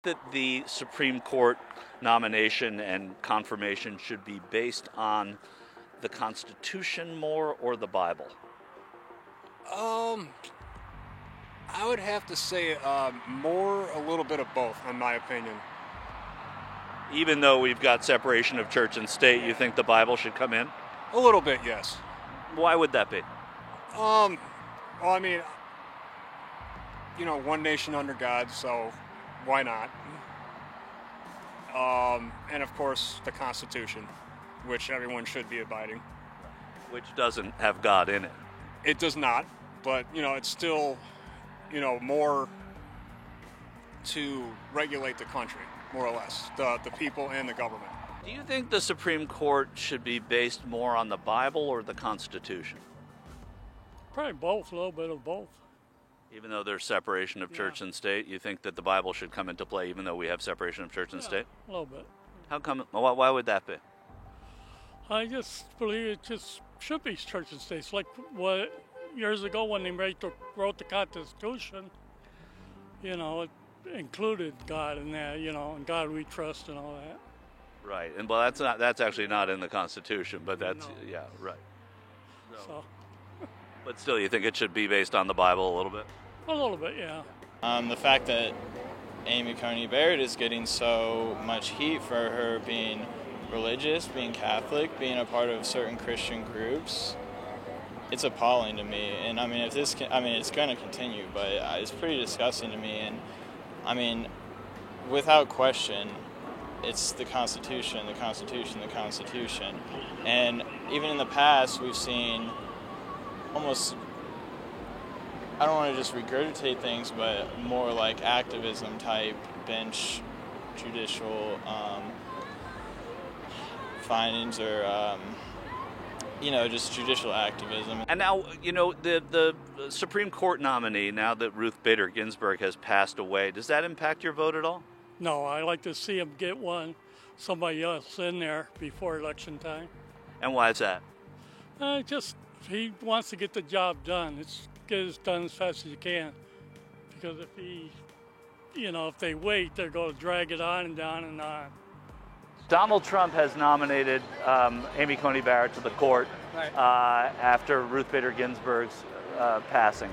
That the Supreme Court nomination and confirmation should be based on the Constitution more or the Bible? I would have to say more a little bit of both, in my opinion. Even though we've got separation of church and state, you think the Bible should come in? A little bit, yes. Why would that be? Well, I mean, one nation under God, so why not? And of course, the Constitution, which everyone should be abiding. Which doesn't have God in it. It does not, but, it's still, more to regulate the country, more or less, the people and the government. Do you think the Supreme Court should be based more on the Bible or the Constitution? Probably both, a little bit of both. Even though there's separation of church and state, you think that the Bible should come into play even though we have separation of church and state? A little bit. How come? Why would that be? I just believe it just should be church and state. It's like what years ago when they wrote the Constitution, it included God in that, and God we trust and all that. Right, and well, that's actually not in the Constitution, but that's right. So. But still, you think it should be based on the Bible a little bit? A little bit, yeah. The fact that Amy Coney Barrett is getting so much heat for her being religious, being Catholic, being a part of certain Christian groups, it's appalling to me. And I mean, it's going to continue, but it's pretty disgusting to me. And I mean, without question, it's the Constitution, the Constitution, the Constitution. And even in the past, we've seen almost, I don't want to just regurgitate things, but more like activism type bench judicial findings or, just judicial activism. And now, the Supreme Court nominee, now that Ruth Bader Ginsburg has passed away, does that impact your vote at all? No, I like to see him get somebody else in there before election time. And why is that? He wants to get the job done. Get it done as fast as you can. Because if they wait, they're going to drag it on and on and on. Donald Trump has nominated Amy Coney Barrett to the court after Ruth Bader Ginsburg's passing.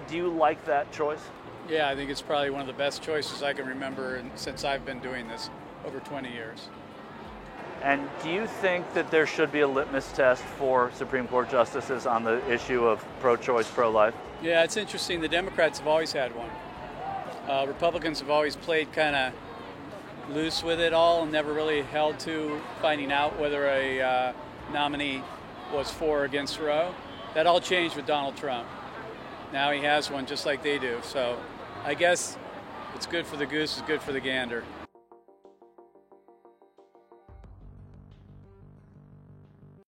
Do you like that choice? Yeah, I think it's probably one of the best choices I can remember since I've been doing this over 20 years. And do you think that there should be a litmus test for Supreme Court justices on the issue of pro-choice, pro-life? Yeah, it's interesting. The Democrats have always had one. Republicans have always played kind of loose with it all and never really held to finding out whether a nominee was for or against Roe. That all changed with Donald Trump. Now he has one just like they do. So I guess it's good for the goose, it's good for the gander.